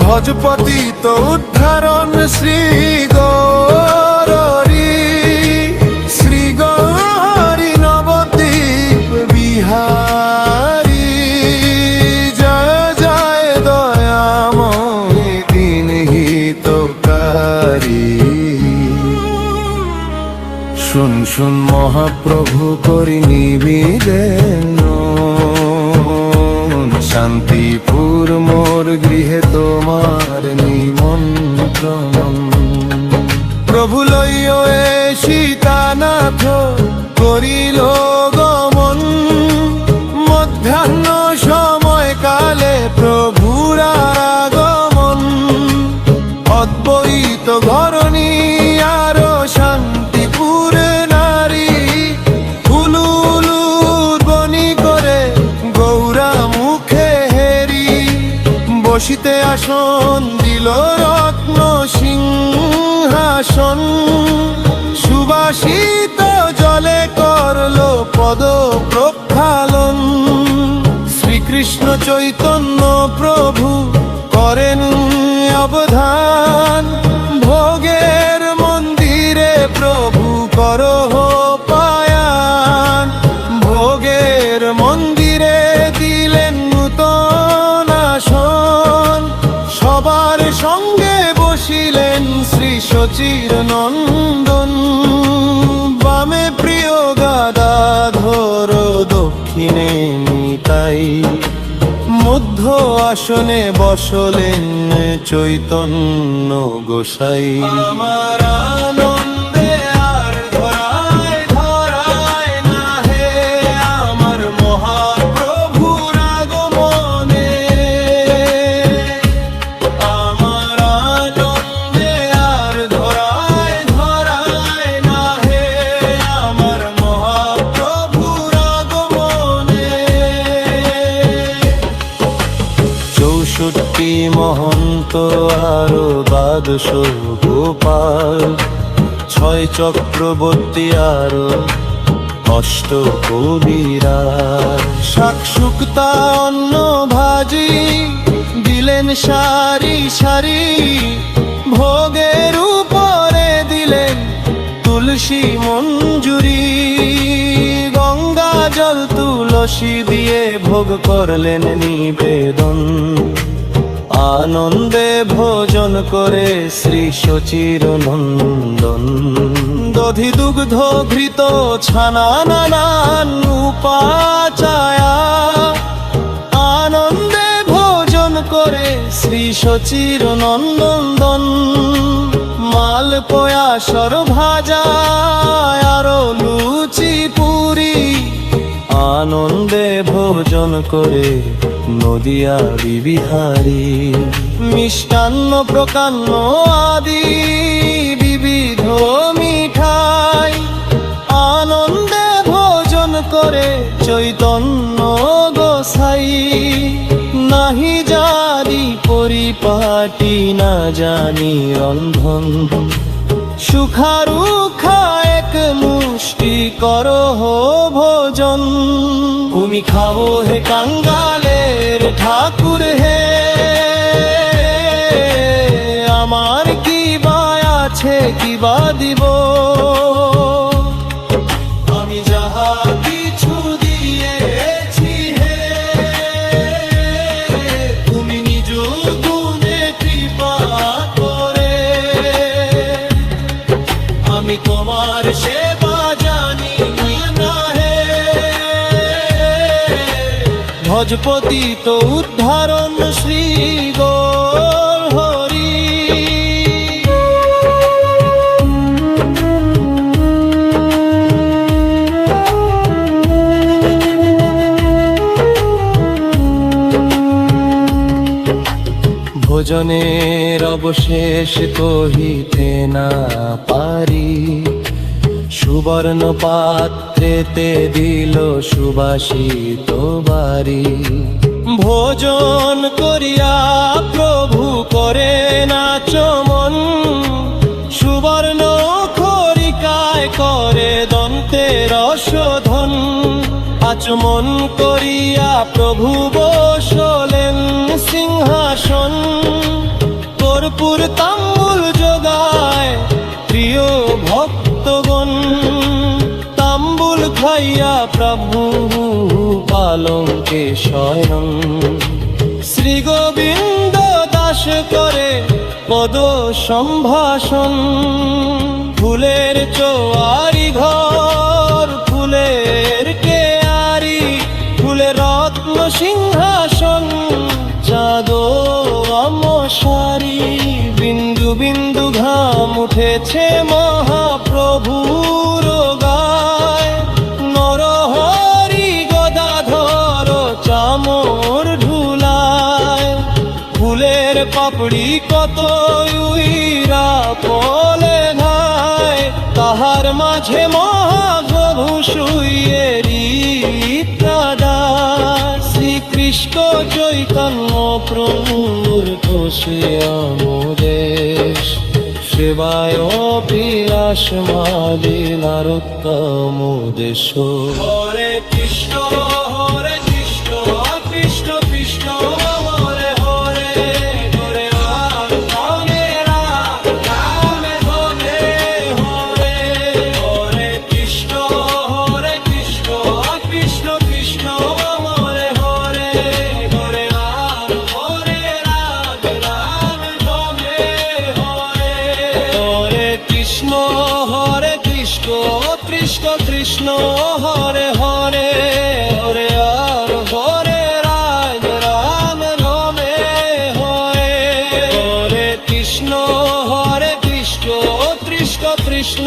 ভজপতি তো উদ্ধারণ শ্রী গৌরী, শ্রী গৌরী নবদ্বীপ বিহারী। জয় জয় দয়াময় দীনহিতকারী। শুন শুন মহাপ্রভু করি নিবেদন, শান্তিপুর মোর গৃহে তোমার নিমন্ত্রণ। প্রভু লইয় এ সীতানাথ করিল গমন, মধ্যাহ্ন সময় কালে প্রভুর আগমন। অদ্বৈত ঘরণী আর শান্তিপুর নারী, হুলুলু বনি করে গৌরা মুখে হেরি। বসিতে আসন দিল রত্ন সিংহাসন, সুবাসিত জলে করল পদ প্রক্ষালন। শ্রীকৃষ্ণ চৈতন্য প্রভু করেন অবধান, ভোগের মন্দিরে প্রভু করহ পায়ান। ভোগের মন্দিরে দিলেন নূতন আসন, সবার সঙ্গে বসিলেন শ্রী শচীর নন্দন। বামে প্রিয় গদাধর, দক্ষিণে নিতাই, মধ্য আসনে বসলেন চৈতন্য গোসাই। আমার আনন্দে আর ধরায় ধরায় না হে, আমার মহাপ্রভুর আগমনে। আমার আনন্দে আর ধরায় ধরায় না হে, আমার মহাপ্রভুর আগমনে। 64 মহন্ত আরো 12 গোপাল, 6 চক্রবর্তী আরো 8 কবিরাজ। শাকসুক্তা অন্ন ভাজি দিলেন সারি সারি, ভোগের উপরে দিলেন তুলসী মঞ্জুরি। গঙ্গা জল তুলসী দিয়ে ভোগ করলেন নিবেদন, আনন্দে ভোজন করে শ্রী শচীর নন্দন। দধি দুগ্ধ ঘৃত ছানা নানান উপাচায়া, আনন্দে ভোজন করে শ্রী শচীর নন্দন। মালপোয়া সর ভাজা আরো লুচি পুরি, আনন্দে ভোজন করে নদিয়া বিহারী। মিষ্টান্ন প্রকান্ন আদি বিবিধ মিঠাই, আনন্দে ভোজন করে চৈতন্য গোসাই। নাহি জানি পরিপাটি না জানি রন্ধন, সুখারুখা এক মুষ্টি করহ ভোজন। তুমি খাও হে কাঙ্গালের ঠাকুর হে, আমার কি বা আছে কি বা দিব। আমি যাহা কিছু দিয়েছি হে, তুমি নিজ গুণে কৃপা করে। আমি তোমার সেবা জানি না হে, ভজপতি তো উদ্ধারণ শ্রী গৌর হরি। ভোজনের অবশেষ কহিতে না পারি, সুবর্ণ পাত্রেতে দিল সুবাসিত বারি। ভোজন করিয়া প্রভু করে না চমন, সুবর্ণ খরিকায় করে দন্তের শোধন। আচমন করিয়া প্রভু বসলেন সিংহাসন, ভরপুর তাম্বুল যোগায় প্রিয় ভক্তগণ। তাম্বুল খাইয়া প্রভু পালঙ্কে শয়ন। শ্রী গোবিন্দ দাস করে পদ সম্ভাষণ। ফুলের চোয়ারি ঘর, ফুলের কেয়ারি, ফুলের রত্ন সিংহাসন, চাঁদো আমশারি। বিন্দু বিন্দু ঘাম উঠেছে মহাপ্রভুর গায়। নরহরি গদাধর চামর ধুলায়। ফুলের পাপড়ি কত উইরা পলে ঘায়। তাহার মাঝে মহাপ্রভু শুইয়ে রিত্রাদাস। শ্রীকৃষ্ণ চৈতন্য প্রভুর কোশে আমোদেশ। সেবায় পিয়াস মালি নারোত্তম দেশ। হরে কৃষ্ণ কৃষ্ণ কৃষ্ণ হরে হরে, হরে রাম হরে রাম, রাম হরে হরে। হরে কৃষ্ণ কৃষ্ণ কৃষ্ণ হরে হরে, হরে রাম হরে রাম, রাম হরে হরে। হরে কৃষ্ণ কৃষ্ণ কৃষ্ণ হরে হরে, হরে আর হরে রাম, রাম রমে হরে। হরে কৃষ্ণ কৃষ্ণ কৃষ্ণ